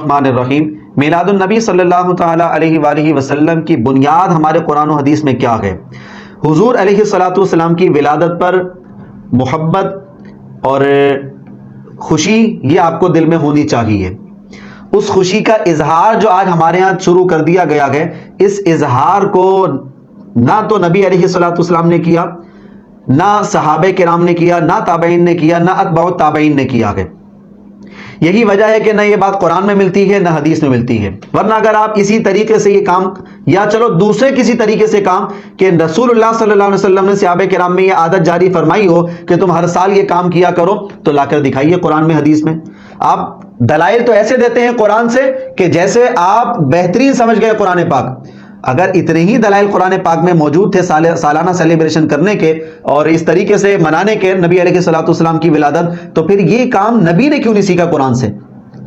الرحمن الرحیم۔ میلاد النبی صلی اللہ تعالی علیہ وآلہ وسلم کی بنیاد ہمارے قرآن و حدیث میں کیا ہے؟ حضور علیہ الصلوۃ والسلام کی ولادت پر محبت اور خوشی یہ آپ کو دل میں ہونی چاہیے۔ اس خوشی کا اظہار جو آج ہمارے ہاں شروع کر دیا گیا ہے، اس اظہار کو نہ تو نبی علیہ الصلوۃ والسلام نے کیا، نہ صحابہ کرام نے کیا، نہ تابعین نے کیا، نہ اتباع التابعین نے کیا ہے۔ یہی وجہ ہے کہ نہ یہ بات قرآن میں ملتی ہے نہ حدیث میں ملتی ہے۔ ورنہ اگر آپ اسی طریقے سے یہ کام، یا چلو دوسرے کسی طریقے سے کام، کہ رسول اللہ صلی اللہ علیہ وسلم نے صحابہ کرام میں یہ عادت جاری فرمائی ہو کہ تم ہر سال یہ کام کیا کرو، تو لا کر دکھائیے قرآن میں حدیث میں۔ آپ دلائل تو ایسے دیتے ہیں قرآن سے کہ جیسے آپ بہترین سمجھ گئے قرآن پاک۔ اگر اتنے ہی دلائل قرآن پاک میں موجود تھے سالانہ سیلیبریشن کرنے کے اور اس طریقے سے منانے کے نبی علیہ الصلوۃ والسلام کی ولادت، تو پھر یہ کام نبی نے کیوں نہیں سیکھا قرآن سے؟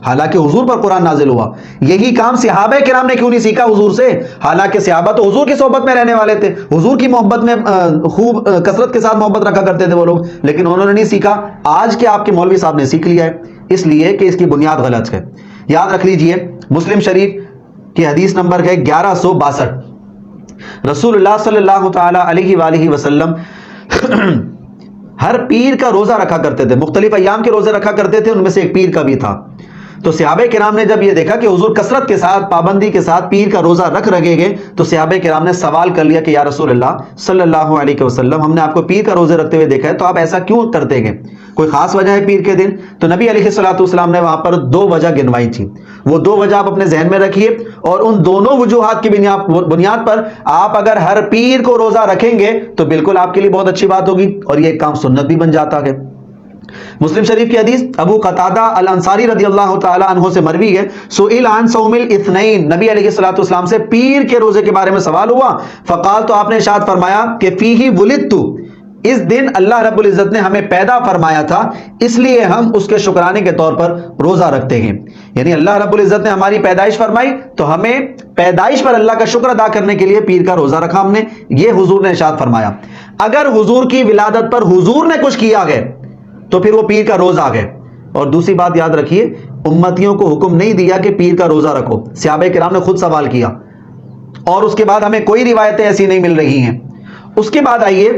حالانکہ حضور پر قرآن نازل ہوا۔ یہی کام صحابہ کرام نے کیوں نہیں سیکھا حضور سے؟ حالانکہ صحابہ تو حضور کی صحبت میں رہنے والے تھے، حضور کی محبت میں خوب کثرت کے ساتھ محبت رکھا کرتے تھے وہ لوگ، لیکن انہوں نے نہیں سیکھا۔ آج کے آپ کے مولوی صاحب نے سیکھ لیا ہے، اس لیے کہ اس کی بنیاد غلط ہے۔ یاد رکھ لیجئے، مسلم شریف کی حدیث نمبر ہے 1162۔ رسول اللہ صلی اللہ تعالی علیہ وآلہ وسلم ہر پیر کا روزہ رکھا کرتے تھے، مختلف ایام کے روزے رکھا کرتے تھے، ان میں سے ایک پیر کا بھی تھا۔ تو صحابہ کرام نے جب یہ دیکھا کہ حضور کثرت کے ساتھ، پابندی کے ساتھ پیر کا روزہ رکھ رہے گے، تو صحابہ کرام نے سوال کر لیا کہ یا رسول اللہ صلی اللہ علیہ وسلم، ہم نے آپ کو پیر کا روزے رکھتے ہوئے دیکھا ہے، تو آپ ایسا کیوں کرتے ہیں؟ کوئی خاص وجہ ہے پیر کے دن؟ تو نبی علیہ الصلوۃ والسلام نے وہاں پر 2 وجہ گنوائی تھی۔ وہ 2 وجہ آپ اپنے ذہن میں رکھیے، اور ان دونوں وجوہات کی بنیاد پر آپ اگر ہر پیر کو روزہ رکھیں گے تو بالکل آپ کے لیے بہت اچھی بات ہوگی، اور یہ کام سنت بھی بن جاتا ہے۔ مسلم شریف کی حدیث ابو قتادہ الانصاری رضی اللہ تعالی عنہ سے مروی ہے، سئل عن صوم الاثنین، نبی علیہ الصلوۃ والسلام سے پیر کے روزے کے بارے میں سوال ہوا، فقال، تو آپ نے ارشاد فرمایا کہ فیہ ولدت، اس دن اللہ رب العزت نے ہمیں پیدا فرمایا تھا، اس لیے ہم اس کے شکرانے کے طور پر روزہ رکھتے ہیں۔ یعنی اللہ رب العزت نے ہماری پیدائش فرمائی تو ہمیں پیدائش پر اللہ کا شکر ادا کرنے کے لیے پیر کا روزہ رکھا ہم نے، یہ حضور نے ارشاد فرمایا۔ اگر حضور کی ولادت پر حضور نے کچھ کیا ہے تو پھر وہ پیر کا روزہ آ گئے۔ اور دوسری بات یاد رکھیے، امتیوں کو حکم نہیں دیا کہ پیر کا روزہ رکھو، صحابہ کرام نے خود سوال کیا، اور اس کے بعد ہمیں کوئی روایتیں ایسی نہیں مل رہی ہیں۔ اس کے بعد آئیے،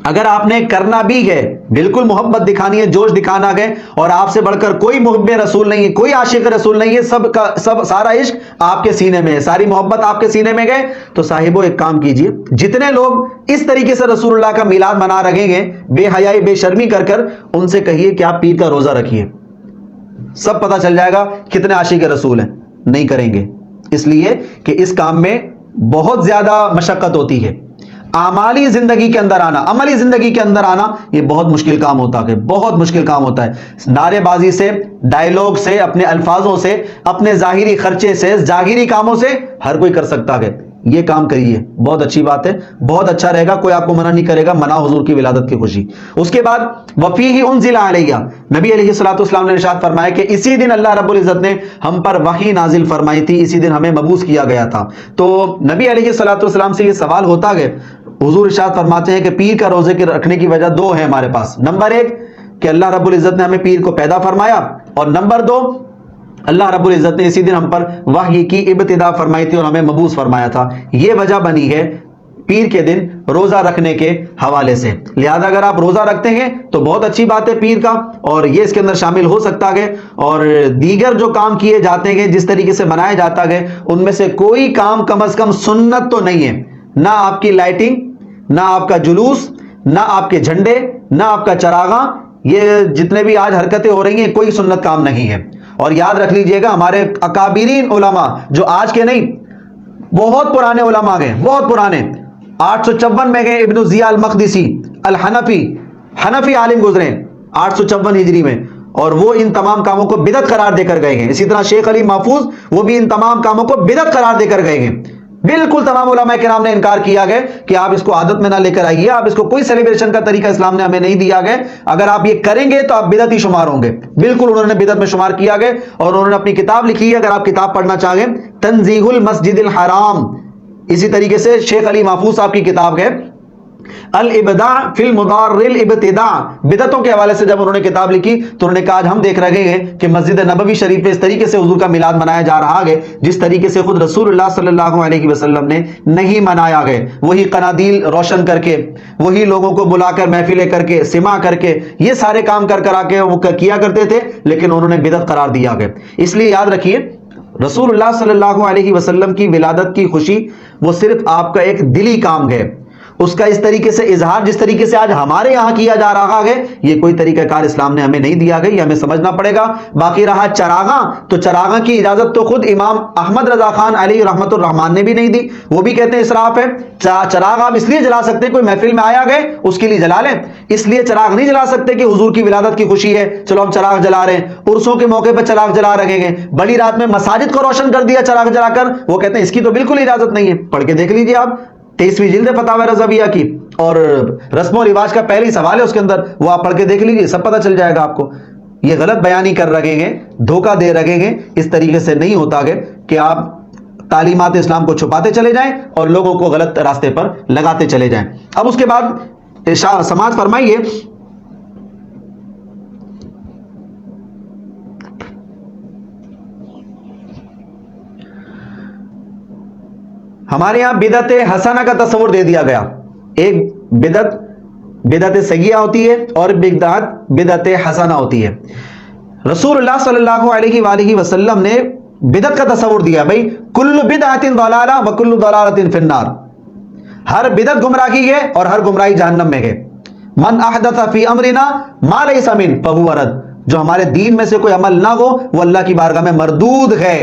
اگر آپ نے کرنا بھی ہے، بالکل محبت دکھانی ہے، جوش دکھانا ہے، اور آپ سے بڑھ کر کوئی محب رسول نہیں ہے، کوئی عاشق رسول نہیں ہے، سب سارا عشق آپ کے سینے میں ہے، ساری محبت آپ کے سینے میں گئے، تو صاحبو ایک کام کیجئے، جتنے لوگ اس طریقے سے رسول اللہ کا میلاد منا رہے ہیں، بے حیائی بے شرمی کر کر، ان سے کہیے کہ آپ پیر کا روزہ رکھیے، سب پتہ چل جائے گا کتنے عاشق رسول ہیں۔ نہیں کریں گے، اس لیے کہ اس کام میں بہت زیادہ مشقت ہوتی ہے۔ عملی زندگی کے اندر آنا، عملی زندگی کے اندر آنا، یہ بہت مشکل کام ہوتا ہے، بہت مشکل کام ہوتا ہے۔ نعرے بازی سے، ڈائیلاگ سے، اپنے الفاظوں سے، اپنے ظاہری خرچے سے، ظاہری کاموں سے ہر کوئی کر سکتا ہے، یہ کام کریے، بہت اچھی بات ہے، بہت اچھا رہے گا، کوئی آپ کو منع نہیں کرے گا، منع حضور کی ولادت کی خوشی۔ اس کے بعد وفیہ انزل علیہ، نبی علیہ الصلوۃ والسلام نے ارشاد فرمایا کہ اسی دن اللہ رب العزت نے ہم پر وحی نازل فرمائی تھی، اسی دن ہمیں مبعوث کیا گیا تھا۔ تو نبی علیہ الصلوۃ والسلام سے یہ سوال ہوتا ہے، حضور ارشاد فرماتے ہیں کہ پیر کا روزے کے رکھنے کی وجہ 2 ہے ہمارے پاس۔ نمبر 1 کہ اللہ رب العزت نے ہمیں پیر کو پیدا فرمایا، اور نمبر 2 اللہ رب العزت نے اسی دن ہم پر وحی کی ابتدا فرمائی تھی اور ہمیں مبعوث فرمایا تھا۔ یہ وجہ بنی ہے پیر کے دن روزہ رکھنے کے حوالے سے۔ لہذا اگر آپ روزہ رکھتے ہیں تو بہت اچھی بات ہے پیر کا، اور یہ اس کے اندر شامل ہو سکتا ہے، اور دیگر جو کام کیے جاتے ہیں، جس طریقے سے منایا جاتا ہے، ان میں سے کوئی کام کم از کم سنت تو نہیں ہے۔ نہ آپ کی لائٹنگ، نہ آپ کا جلوس، نہ آپ کے جھنڈے، نہ آپ کا چراغاں، یہ جتنے بھی آج حرکتیں ہو رہی ہیں، کوئی سنت کام نہیں ہے۔ اور یاد رکھ لیجئے گا، ہمارے اکابرین علماء جو آج کے نہیں، بہت پرانے علماء گئے، بہت پرانے، 854 میں گئے ابن ضیاء المقدسی حنفی عالم گزرے 854 ہجری میں، اور وہ ان تمام کاموں کو بدعت قرار دے کر گئے ہیں۔ اسی طرح شیخ علی محفوظ، وہ بھی ان تمام کاموں کو بدعت قرار دے کر گئے ہیں۔ بالکل تمام علماء کرام نے انکار کیا گیا کہ آپ اس کو عادت میں نہ لے کر آئیے، آپ اس کو کوئی سیلیبریشن کا طریقہ اسلام نے ہمیں نہیں دیا گیا، اگر آپ یہ کریں گے تو آپ بدعتی شمار ہوں گے۔ بالکل انہوں نے بدعت میں شمار کیا گیا، اور انہوں نے اپنی کتاب لکھی ہے، اگر آپ کتاب پڑھنا چاہیں، تنزیہ المسجد الحرام، اسی طریقے سے شیخ علی محفوظ صاحب کی کتاب ہے الابداع فی المضار الابتداع، بدعتوں کے حوالے سے جب انہوں نے کتاب لکھی تو انہوں نے کہا ہم دیکھ رہے ہیں کہ مسجد نبوی شریف میں اس طریقے سے حضور کا میلاد منایا جا رہا ہے جس طریقے سے خود رسول اللہ صلی اللہ علیہ وسلم نے نہیں منایا گئے، وہی قنادیل روشن کر کے، وہی لوگوں کو بلا کر محفلیں کر کے، سما کر کے، یہ سارے کام کر کر آ کے وہ کیا کرتے تھے، لیکن انہوں نے بدعت قرار دیا گیا۔ اس لیے یاد رکھیے رسول اللہ صلی اللہ علیہ وسلم کی ولادت کی خوشی وہ صرف آپ کا ایک دلی کام ہے، اس کا اس طریقے سے اظہار جس طریقے سے آج ہمارے یہاں کیا جا رہا ہے یہ کوئی طریقہ کار اسلام نے ہمیں نہیں دیا گیا، یہ ہمیں سمجھنا پڑے گا۔ باقی رہا چراغاں، تو چراغاں کی اجازت تو خود امام احمد رضا خان علیہ رحمت الرحمان نے بھی نہیں دی، وہ بھی کہتے ہیں اسراف ہے۔ چراغ آپ اس لیے جلا سکتے ہیں کوئی محفل میں آیا گئے اس کے لیے جلا لیں، اس لیے چراغ نہیں جلا سکتے کہ حضور کی ولادت کی خوشی ہے چلو ہم چراغ جلا رہے ہیں، عرسوں کے موقع پہ چراغ جلا رکھیں گے، بڑی رات میں مساجد کو روشن کر دیا چراغ جلا کر، وہ کہتے ہیں اس کی تو بالکل اجازت نہیں ہے۔ پڑھ کے دیکھ لیجیے آپ 23ویں جلد فتاوی رضویہ کی، اور رسم و رواج کا پہلی سوال ہے اس کے اندر، وہ آپ پڑھ کے دیکھ لیجیے، سب پتہ چل جائے گا آپ کو۔ یہ غلط بیانی کر رکھیں گے، دھوکہ دے رکھیں گے، اس طریقے سے نہیں ہوتا ہے کہ آپ تعلیمات اسلام کو چھپاتے چلے جائیں اور لوگوں کو غلط راستے پر لگاتے چلے جائیں۔ اب اس کے بعد سماعت فرمائیے، ہمارے یہاں بدعت حسنہ کا تصور دے دیا گیا، ایک بدعت سیئہ ہوتی ہے اور بدعت حسنہ ہوتی ہے۔ رسول اللہ صلی اللہ علیہ وآلہ وسلم نے بدعت کا تصور دیا، بھائی کل بدعت ضلالہ وکل ضلالۃ فی النار، ہر بدعت گمراہی ہے اور ہر گمراہی جہنم میں ہے۔ من احدث فی امرنا ما لیس من فہو رد، جو ہمارے دین میں سے کوئی عمل نہ ہو وہ اللہ کی بارگاہ میں مردود ہے۔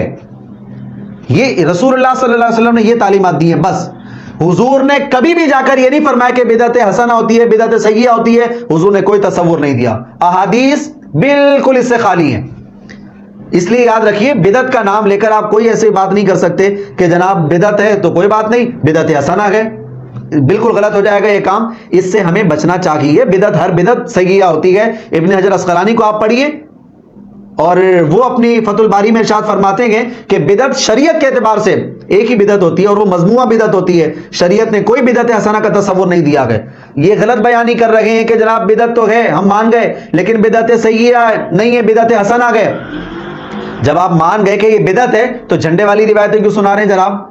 یہ رسول اللہ صلی اللہ علیہ وسلم نے یہ تعلیمات دی ہیں، بس حضور نے کبھی بھی جا کر یہ نہیں فرمایا کہ بدعت حسنہ ہوتی ہے بدعت سیئہ ہوتی ہے، حضور نے کوئی تصور نہیں دیا، احادیث بالکل اس سے خالی ہیں۔ اس لیے یاد رکھیے بدعت کا نام لے کر آپ کوئی ایسی بات نہیں کر سکتے کہ جناب بدعت ہے تو کوئی بات نہیں، بدعت حسنہ ہے، بالکل غلط ہو جائے گا یہ کام، اس سے ہمیں بچنا چاہیے۔ بدعت ہر بدعت سیئہ ہوتی ہے۔ ابن حجر اسقلانی کو آپ پڑھیے اور وہ اپنی فتح الباری میں ارشاد فرماتے ہیں کہ بدعت شریعت کے اعتبار سے ایک ہی بدعت ہوتی ہے اور وہ مذمومہ بدعت ہوتی ہے، شریعت نے کوئی بدعت حسنہ کا تصور نہیں دیا ہے۔ یہ غلط بیانی کر رہے ہیں کہ جناب بدعت تو ہے ہم مان گئے لیکن بدعت سیئہ نہیں ہے، بدعت حسنہ ہے۔ جب آپ مان گئے کہ یہ بدعت ہے تو جھنڈے والی روایتیں کیوں سنا رہے ہیں جناب؟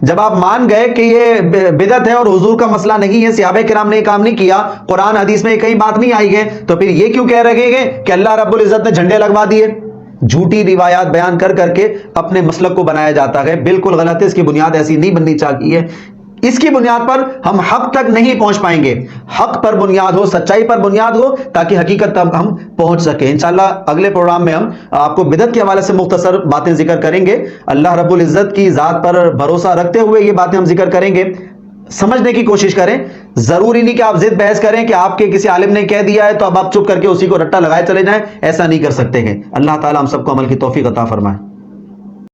جب آپ مان گئے کہ یہ بدعت ہے اور حضور کا مسئلہ نہیں ہے، صحابہ کرام نے یہ کام نہیں کیا، قرآن حدیث میں کہیں بات نہیں آئی ہے، تو پھر یہ کیوں کہہ رہے ہیں کہ اللہ رب العزت نے جھنڈے لگوا دیے؟ جھوٹی روایات بیان کر کر کے اپنے مسلک کو بنایا جاتا ہے، بالکل غلط ہے، اس کی بنیاد ایسی نہیں بننی چاہیے۔ اس کی بنیاد پر ہم حق تک نہیں پہنچ پائیں گے، حق پر بنیاد ہو، سچائی پر بنیاد ہو تاکہ حقیقت تک ہم پہنچ سکیں۔ انشاءاللہ اگلے پروگرام میں ہم آپ کو بدعت کے حوالے سے مختصر باتیں ذکر کریں گے، اللہ رب العزت کی ذات پر بھروسہ رکھتے ہوئے یہ باتیں ہم ذکر کریں گے۔ سمجھنے کی کوشش کریں، ضروری نہیں کہ آپ ضد بحث کریں کہ آپ کے کسی عالم نے کہہ دیا ہے تو اب آپ چپ کر کے اسی کو رٹا لگائے چلے جائیں، ایسا نہیں کر سکتے ہیں۔ اللہ تعالی ہم سب کو عمل کی توفیق عطا فرمائے۔